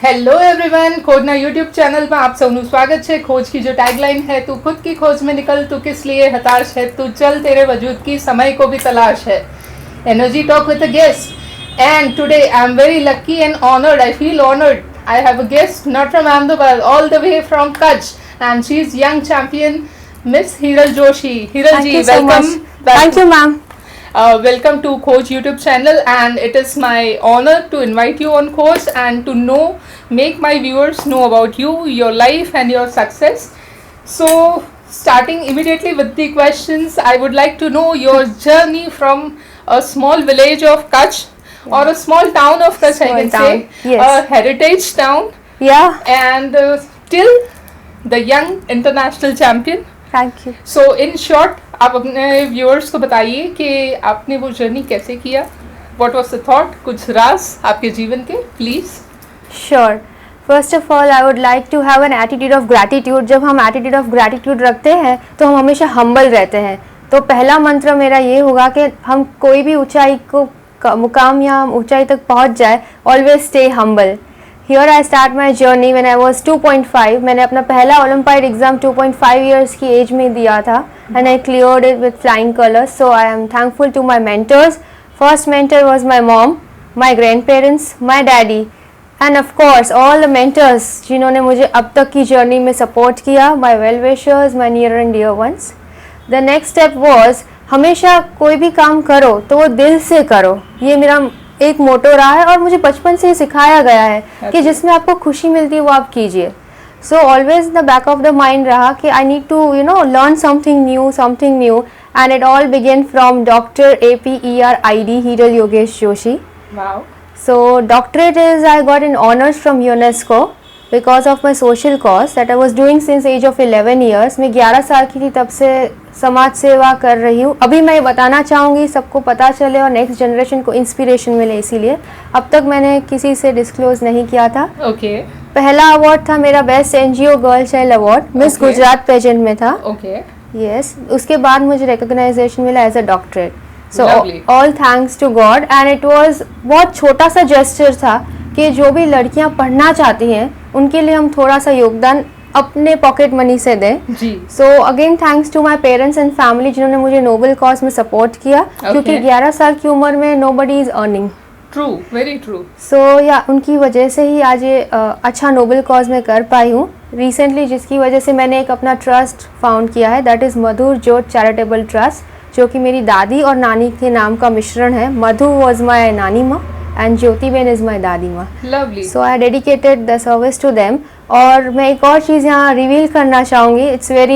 Hello everyone, खोजना YouTube channel में आप सबનું સ્વાગત છે। खोज की जो टैगलाइन है, तू खुद की खोज में निकल, तू किस लिए हताश है, तू चल तेरे वजूद की समय को भी तलाश है। Energy talk with a guest and today I am very lucky and honoured, I feel honoured. I have a guest not from Ahmedabad, all the way from Kutch, and she is young champion Miss Hiral Joshi. Hiral ji, welcome. Thank you ma'am. Welcome to Khoj YouTube channel, and it is my honor to invite you on Khoj and to make my viewers know about you, your life and your success. So starting immediately with the questions, I would like to know your journey from a small village of Kutch, or a small town of Kutch, I can say, yes. a heritage town, and till the young international champion. Thank you. So in short आप अपने viewers को बताइए कि आपने वो journey कैसे किया, what was the thought, कुछ राज आपके जीवन के, please. Sure. First of all I would like to have an attitude of gratitude. जब हम एटीट्यूड ऑफ ग्रैटिट्यूड रखते हैं तो हम हमेशा हम्बल रहते हैं। तो पहला मंत्र मेरा ये होगा कि हम कोई भी ऊंचाई को मुकाम या ऊंचाई तक पहुंच जाए, always stay humble. Here I start my journey when I was 2.5. मैंने अपना पहला ओलंपियाड एग्ज़ाम 2.5 years की एज में दिया था, and I cleared it with flying colors. So I am thankful to my mentors. First mentor was my mom, my grandparents, my daddy, and of course all the mentors जिन्होंने मुझे अब तक की journey में support किया, my well wishers, my near and dear ones. The next step was हमेशा कोई भी काम करो तो वो दिल से करो। ये मेरा एक मोटो रहा है और मुझे बचपन से ही सिखाया गया है कि जिसमें आपको खुशी मिलती है वो आप कीजिए। So always the back of the mind रहा कि I need to learn something new, and it all begin from doctor APERID Hiral Yogesh Joshi. So doctorate is I got in honours from UNESCO because of my social cause that I was doing since age of 11 years। मैं 11 साल की थी तब से समाज सेवा कर रही हूँ। अभी मैं ये बताना चाहूँगी, सबको पता चले और नेक्स्ट जनरेशन को इंस्पिरेशन मिले, इसीलिए अब तक मैंने किसी से डिस्क्लोज नहीं किया था। पहला अवार्ड था मेरा best NGO girl child award, Miss Gujarat pageant में था। यस, उसके बाद मुझे रिकॉग्नाइजेशन मिला as a doctorate. So all thanks to God, and it was बहुत छोटा सा जेस्चर था कि जो भी लड़कियां पढ़ना चाहती हैं उनके लिए हम थोड़ा सा योगदान अपने पॉकेट मनी से दें। So again thanks to my parents and family जिन्होंने मुझे नोबल कॉज में सपोर्ट किया, क्योंकि 11 साल की उम्र में nobody is earning. True, very true. So या उनकी वजह से ही आज ये अच्छा नोबल कॉज में कर पाई हूँ। रिसेंटली जिसकी वजह से मैंने एक अपना ट्रस्ट फाउंड किया है, दैट इज़ मधुर ज्योत चैरिटेबल ट्रस्ट, जो कि मेरी दादी और नानी के नाम का मिश्रण है। मधु वॉज माई नानी माँ and Jyoti ben is my दादी माँ। Lovely. So I dedicated the service to them. और मैं एक और चीज़ यहाँ रिवील करना चाहूँगी, इट्स वेरी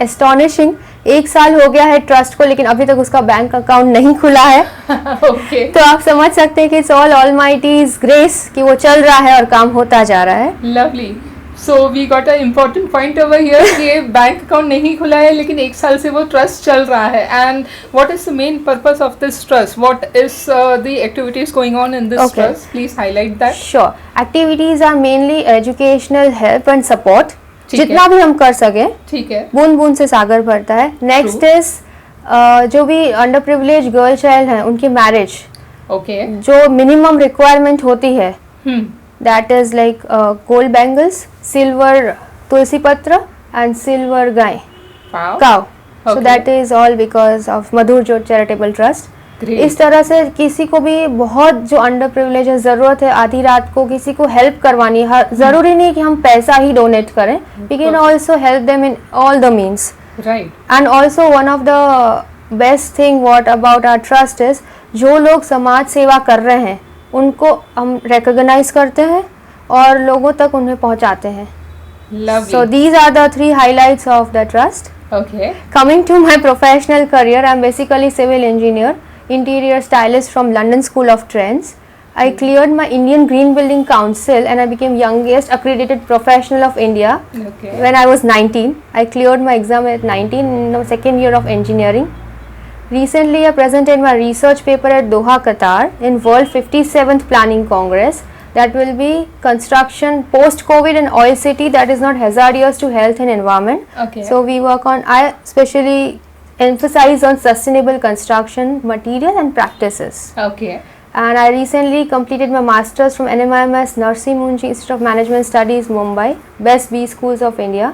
एस्टॉनिशिंग। 1 साल हो गया है ट्रस्ट को, लेकिन अभी तक उसका बैंक अकाउंट नहीं खुला है। तो आप समझ सकते हैं कि इट्स ऑल ऑलमाइटीज ग्रेस कि वो चल रहा है और काम होता जा रहा है। Lovely. So we got a important point over here कि बैंक अकाउंट नहीं खुला है लेकिन 1 साल से वो ट्रस्ट चल रहा है। And what is the main purpose of this trust, what is the activities going on in this trust, please highlight that. Sure. Activities are mainly educational, help and support, जितना भी हम कर सके। ठीक है, बूंद बूंद से सागर भरता है। नेक्स्ट इज जो भी अंडर प्रिविलेज गर्ल चाइल्ड है उनकी मैरिज, जो मिनिमम रिक्वायरमेंट होती है, that is like gold bangles, silver tulsi patra and silver cow. So that is all because of Madhur Jyot Charitable Trust. इस तरह से किसी को भी बहुत जो अंडर प्रिविलेज है, ज़रूरत है आधी रात को किसी को हेल्प करवानी है, ज़रूरी नहीं कि हम पैसा ही डोनेट करें, we can also help them in all the means. Right. And also one of the best thing what about our trust is, जो लोग समाज सेवा कर रहे हैं उनको हम रिकॉग्नाइज करते हैं और लोगों तक उन्हें पहुंचाते हैं। So these are the 3 highlights of the trust. Coming to my professional career, I'm basically civil engineer, interior stylist from London School of Trends. I cleared my Indian Green Building Council and I became youngest accredited professional of India when I was 19. I cleared my exam at 19 in the 2nd year of engineering. Recently, I presented my research paper at Doha, Qatar in World 57th Planning Congress. That will be construction post-COVID and oil city that is not hazardous to health and environment. So we work on, I especially emphasize on sustainable construction material and practices. and I recently completed my master's from NMIMS Narsi Munshi Institute of Management Studies, Mumbai, best B schools of India.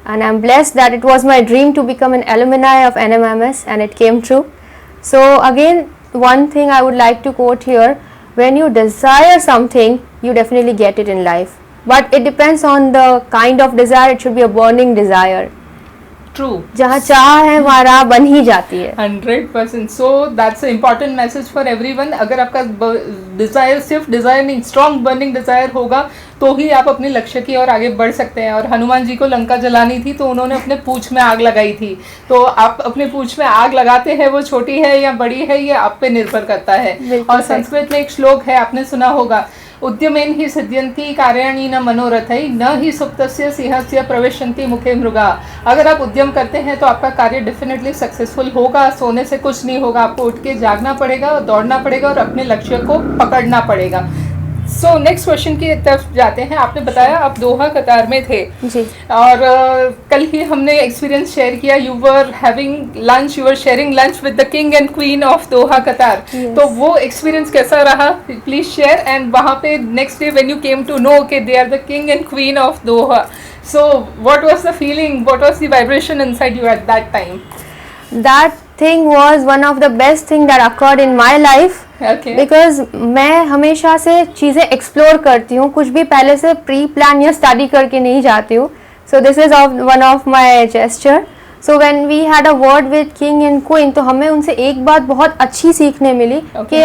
And I'm blessed that it was my dream to become an alumni of NMIMS, and it came true. So again, one thing I would like to quote here: when you desire something, you definitely get it in life. But it depends on the kind of desire. It should be a burning desire. True. जहाँ चाह है वहाँ राह बन ही जाती है. 100%. So that's an important message for everyone. अगर आपका डिजायर सिर्फ डिजायर नहीं, स्ट्रॉन्ग बर्निंग डिजायर होगा तो ही आप अपने लक्ष्य की ओर आगे बढ़ सकते हैं. और हनुमान जी को लंका जलानी थी तो उन्होंने अपने पूंछ में आग लगाई थी. तो आप अपने पूंछ में आग लगाते हैं, वो छोटी है या बड़ी है, ये आप पे निर्भर करता है. और संस्कृत में एक श्लोक है, आपने सुना होगा, उद्यमेन ही सिद्ध्यन्ति कार्याणि न मनोरथै न ही सुप्तस्य सिंहस्य प्रवेशन्ति मुखे मृगा. अगर आप उद्यम करते हैं तो आपका कार्य डेफिनेटली सक्सेसफुल होगा. सोने से कुछ नहीं होगा, आपको उठ के जागना पड़ेगा और दौड़ना पड़ेगा और अपने लक्ष्य को पकड़ना पड़ेगा. सो नेक्स्ट क्वेश्चन की तरफ जाते हैं. आपने बताया आप दोहा कतार में थे जी. और कल ही हमने एक्सपीरियंस शेयर किया. You were having lunch, you were sharing lunch with the king and queen of Doha Qatar. तो वो एक्सपीरियंस कैसा रहा, प्लीज शेयर. एंड वहाँ पे next day when you came to know के they are the king and queen of Doha, so what was the feeling, what was the vibration inside you at that time? That thing was one of the best thing that occurred in my life. Okay. Because मैं हमेशा से चीज़ें explore करती हूँ, कुछ भी पहले से प्री प्लान या स्टडी करके नहीं जाती हूँ. So this is one of my gesture. So when we had a word with king and queen, तो हमें उनसे एक बात बहुत अच्छी सीखने मिली कि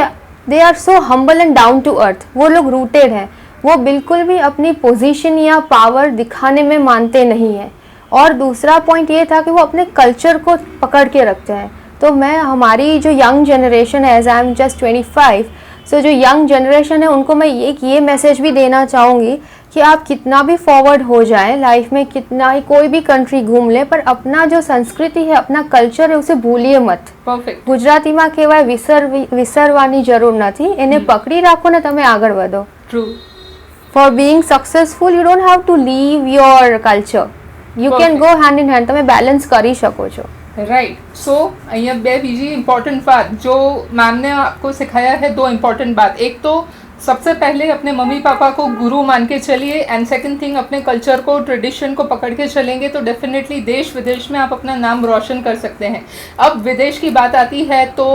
they are so humble and down to earth. वो लोग रूटेड हैं, वो बिल्कुल भी अपनी पोजीशन या पावर दिखाने में मानते नहीं हैं. और दूसरा पॉइंट ये था कि वो अपने कल्चर को पकड़ के रखते हैं. तो मैं हमारी जो यंग जनरेशन है, एज आई एम जस्ट 25, सो जो यंग जनरेशन है उनको मैं ये मैसेज भी देना चाहूँगी कि आप कितना भी फॉरवर्ड हो जाएं लाइफ में, कितना ही कोई भी कंट्री घूम लें, पर अपना जो संस्कृति है, अपना कल्चर है, उसे भूलिए मत. परफेक्ट. ગુજરાતીમાં કહેવાય વિસરવાની જરૂર નથી, એને પકડી રાખો ને તમે આગળ વધો. True. For being successful you don't have to leave your culture. You can go hand in hand. તમે બેલેન્સ કરી શકો છો. राइट. सो અહીંયા બે બીજી ઇમ્પોર્ટન્ટ बात जो मैम ने आपको सिखाया है, दो इम्पोर्टेंट बात. एक तो सबसे पहले अपने मम्मी पापा को गुरु मान के चलिए, एंड सेकंड थिंग अपने कल्चर को, ट्रेडिशन को पकड़ के चलेंगे तो डेफिनेटली देश विदेश में आप अपना नाम रोशन कर सकते हैं. अब विदेश की बात आती है तो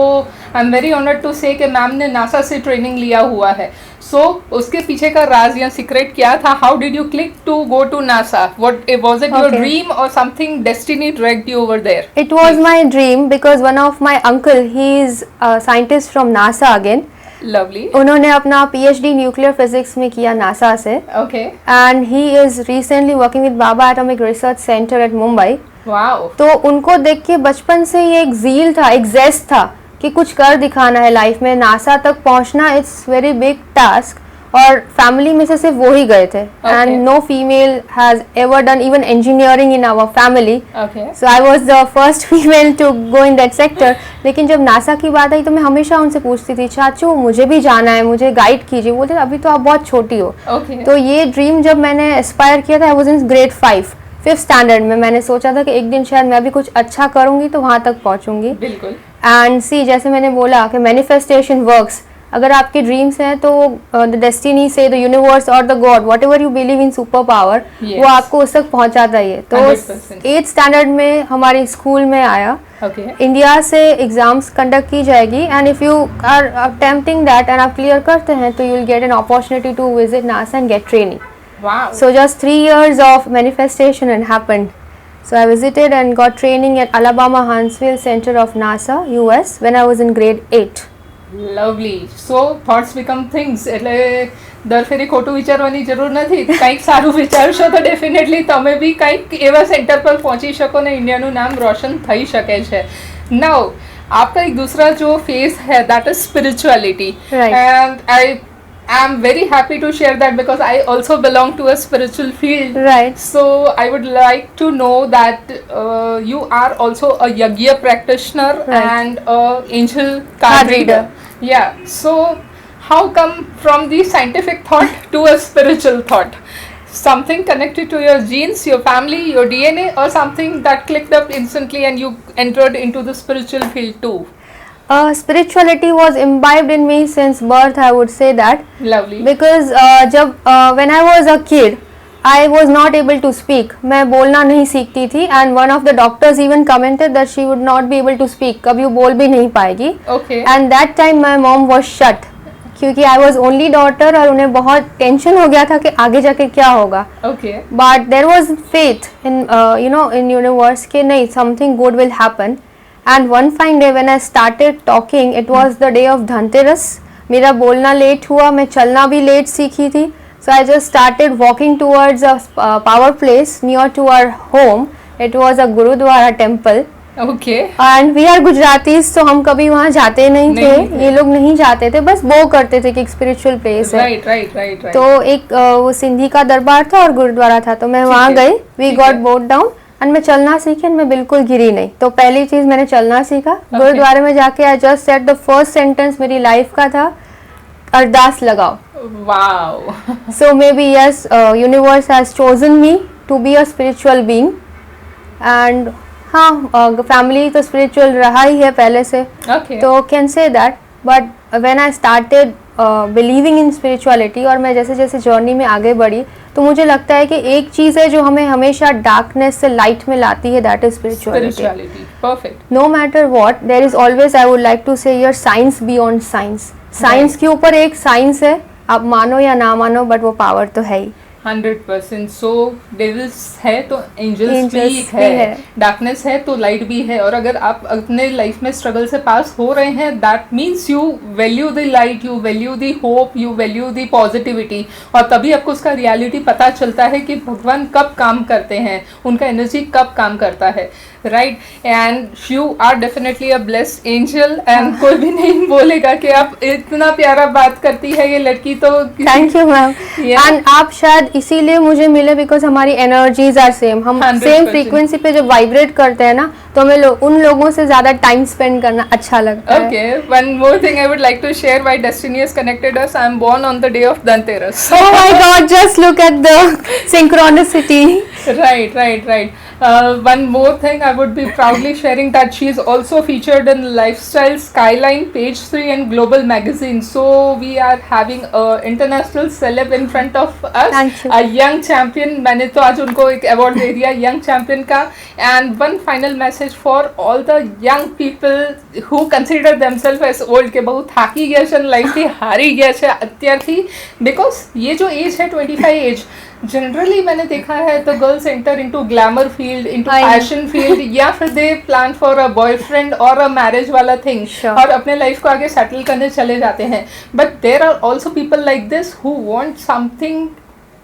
I am very honoured to say कि मैम ने नासा से ट्रेनिंग लिया हुआ है. सो उसके पीछे का राज या सीक्रेट क्या था? How did you click to go to NASA? What was it your dream और something destiny dragged you over there? It was my dream because one of my uncle, he is a scientist from NASA again. Lovely. उन्होंने अपना PhD nuclear physics में किया NASA से. Okay. And he is recently working with Baba atomic research centre at Mumbai. Wow. तो उनको देख के बचपन से ये एक ज़ील था, एक जेस्ट था कि कुछ कर दिखाना है लाइफ में. नासा तक पहुंचना इट्स वेरी बिग टास्क, और फैमिली में से सिर्फ वो ही गए थे. And no female has ever done even engineering in our family. So I was the first female to go in that sector. लेकिन जब नासा की बात आई तो मैं हमेशा उनसे पूछती थी, चाचू मुझे भी जाना है, मुझे गाइड कीजिए. बोलते अभी तो आप बहुत छोटी हो. तो ये ड्रीम जब मैंने एस्पायर किया था, I was in grade 5th standard में. मैंने सोचा था कि एक दिन शायद मैं भी कुछ अच्छा करूंगी तो वहां तक पहुंचूंगी. बिल्कुल. एंड सी, जैसे मैंने बोला कि मैनिफेस्टेशन वर्क्स. अगर आपके ड्रीम्स हैं तो द डेस्टिनी से, द यूनिवर्स और the God, what ever you believe in super power, वो आपको उस तक पहुंचाता ही है. तो 8th स्टैंडर्ड में हमारे स्कूल में आया. इंडिया से एग्जाम्स कंडक्ट की जाएगी, and if you are attempting that and आप क्लियर करते हैं तो you will get an opportunity to visit NASA and get training. So just 3 years of manifestation and happened. So I visited and got training at Alabama Huntsville Center of NASA, US, when I was in grade 8. Lovely. So thoughts become things. એટલે દર ફેરી ખોટું વિચારવાની જરૂર નથી. કંઈક સારું વિચારશો તો ડેફિનેટલી તમે બી કંઈક એવા સેન્ટર પર પહોંચી શકો ને ઇન્ડિયાનું નામ રોશન થઈ શકે છે. નાઉ आपका एक दूसरा जो फेस है, that is spirituality. And I'm very happy to share that because I also belong to a spiritual field. Right. So I would like to know that you are also a yagya practitioner, right, and a angel card reader. Yeah. So how come from the scientific thought to a spiritual thought? Something connected to your genes, your family, your DNA, or something that clicked up instantly and you entered into the spiritual field too? Spirituality was imbibed in me since birth, I would say that. Lovely. Because when I was a kid, I was not able to speak. मैं बोलना नहीं सीखती थी, and one of the doctors even commented that she would not be able to speak. कभी वो बोल भी नहीं पाएगी. Okay. And that time my mom was shut. क्योंकि I was only daughter और उन्हें बहुत टेंशन हो गया था कि आगे जाके क्या होगा. Okay. But there was faith in in universe कि नहीं, something good will happen. And one fine day when I started talking, it was the day of Dhanteras. मेरा बोलना लेट हुआ, मैं चलना भी लेट सीखी थी. So I just started walking towards a power place near to our home. It was a Gurudwara temple. Okay. And we are Gujaratis, तो हम कभी वहाँ जाते नहीं थे. ये लोग नहीं जाते थे, बस वो करते थे कि एक स्पिरिचुअल प्लेस है. Right. तो एक वो सिंधी का दरबार था और गुरुद्वारा था, तो मैं वहाँ गई. We got boat down and मैं चलना सीखी एंड मैं बिल्कुल गिरी नहीं. तो पहली चीज मैंने चलना सीखा. गुरुद्वारे में जाके I just said the first sentence मेरी लाइफ का था, अरदास लगाओ. Wow. So maybe yes, universe has chosen me to be a spiritual being. And हाँ, फैमिली तो स्पिरिचुअल रहा ही है पहले से. Okay. तो can say that. But when I started believing in spirituality और मैं जैसे जैसे जर्नी में आगे बढ़ी, तो मुझे लगता है कि एक चीज़ है जो हमें हमेशा डार्कनेस से लाइट में लाती है, that is spirituality. Perfect. No matter what, there is always, I would like to say, your science beyond science. Science के ऊपर एक साइंस है, आप मानो या ना मानो, बट वो पावर तो है ही. 100%. सो डेविल्स है तो एंजल्स भी भी है, है. डार्कनेस है तो लाइट भी है. और अगर आप अपने लाइफ में स्ट्रगल से पास हो रहे हैं, that means you value the light, you value the hope, you value the positivity. और तभी आपको उसका रियलिटी पता चलता है कि भगवान कब काम करते हैं, उनका एनर्जी कब काम करता है. Right. And you are definitely a blessed angel. And कोई भी नहीं बोलेगा कि आप इतना प्यारा बात करती है ये लड़की. तो थैंक यू मैम. एंड आप शायद इसीलिए मुझे मिले बिकॉज हमारी एनर्जीज आर सेम. हम 100%. सेम फ्रीक्वेंसी पे जब वाइब्रेट करते हैं ना, तो हमें उन लोगों से ज्यादा टाइम स्पेंड करना अच्छा लगता है. Okay, one more thing I would like to share why destiny has connected us. I am born on the day of Dhanteras. Oh my God! Just look at the synchronicity. Right. One more thing I would be proudly sharing that she is also featured in Lifestyle Skyline, Page 3 and Global Magazine. So we are having a international celeb in front of us. Thank you. A young champion. मैंने तो आज उनको एक award दे दिया young champion का. And one final message for all the young people who consider themselves as old के बहुत થાકી ગયા છે, લાઈફથી હારી ગયા છે અત્યારથી. Because ये जो एज है 25 एज, जनरली मैंने देखा है तो girls enter into glamour field, into fashion field, या फिर दे प्लान फॉर अ बॉयफ्रेंड और अ मैरिज वाला थिंग. Sure. और अपने लाइफ को आगे सेटल करने चले जाते हैं. But there are also people like this who want something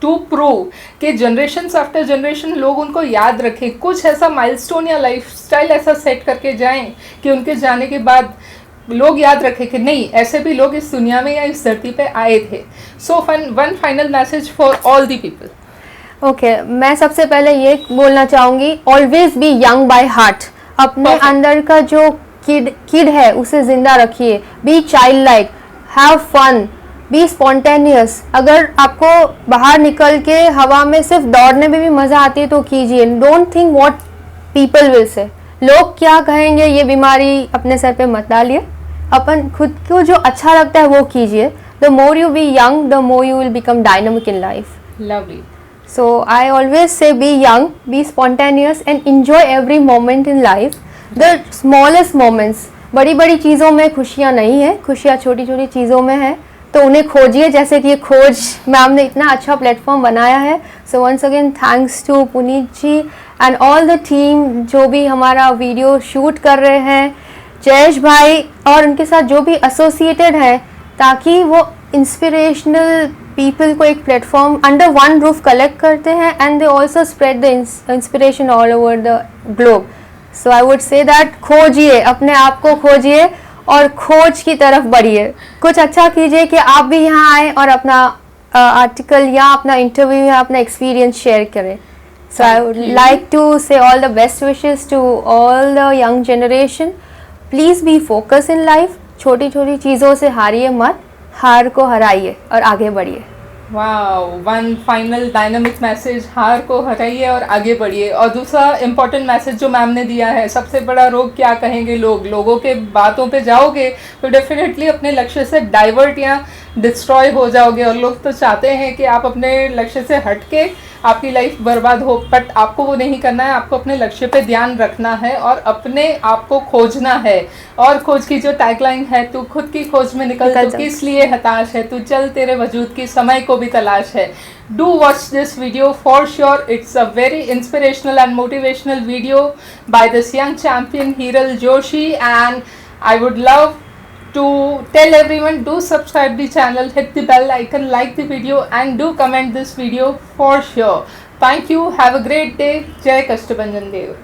to prove कि जनरेशन आफ्टर जनरेशन लोग उनको याद रखें, कुछ ऐसा माइलस्टोन या लाइफस्टाइल ऐसा सेट करके जाएं कि उनके जाने के बाद लोग याद रखें कि नहीं, ऐसे भी लोग इस दुनिया में या इस धरती पे आए थे. So one final message for all the people. Okay, मैं सबसे पहले ये बोलना चाहूँगी, always be young by heart. अपने Perfect. अंदर का जो किड है उसे जिंदा रखिए. Be child like, have fun, be spontaneous. अगर आपको बाहर निकल के हवा में सिर्फ दौड़ने में भी मज़ा आती है तो कीजिए. Don't think what people will say, लोग क्या कहेंगे, ये बीमारी अपने सर पे मत डालिए. अपन खुद को जो अच्छा लगता है वो कीजिए. The more you be young, the more you will become dynamic in life. Lovely. So I always say be young, be spontaneous and enjoy every moment in life. The smallest moments. बड़ी बड़ी चीज़ों में खुशियाँ नहीं है, खुशियाँ छोटी छोटी चीज़ों में है, तो उन्हें खोजिए. जैसे कि ये खोज मैम ने इतना अच्छा प्लेटफॉर्म बनाया है. So once again thanks to Puneet ji and all the team जो भी हमारा वीडियो शूट कर रहे हैं, जयेश भाई और उनके साथ जो भी एसोसिएटेड है, ताकि वो इंस्पिरेशनल पीपल को एक platform under one roof collect करते हैं and they also spread the inspiration all over the globe. So I would say that खोजिए, अपने आप को खोजिए और खोज की तरफ बढ़िए. कुछ अच्छा कीजिए कि आप भी यहाँ आए और अपना आर्टिकल या अपना इंटरव्यू या अपना एक्सपीरियंस शेयर करें. So I would like to say all the best wishes to all the young generation. Please be focus in life. छोटी छोटी चीज़ों से हारिए मत, हार को हराइए और आगे बढ़िए. Wow, one final dynamic message, हार को हटाइए और आगे बढ़िए। और दूसरा इम्पोर्टेंट मैसेज जो मैम ने दिया है, सबसे बड़ा रोग क्या कहेंगे लोग, लोगों के बातों पे जाओगे तो डेफिनेटली अपने लक्ष्य से डाइवर्ट या डिस्ट्रॉय हो जाओगे। और लोग तो चाहते हैं कि आप अपने लक्ष्य से हट के आपकी लाइफ बर्बाद हो, बट आपको वो नहीं करना है। आपको अपने लक्ष्य पे ध्यान रखना है और अपने आप को खोजना है। और खोज की जो टैगलाइन है, तू खुद की खोज में निकल, निकल तू जा। किस लिए हताश है, तू चल तेरे वजूद की समय को भी तलाश है। Do watch this video for sure, it's a very inspirational and motivational video by this young champion Heeral Joshi, and I would love to tell everyone, do subscribe the channel, hit the bell icon, like the video and do comment this video for sure. Thank you, have a great day. Jai Kasturbanjan Dev.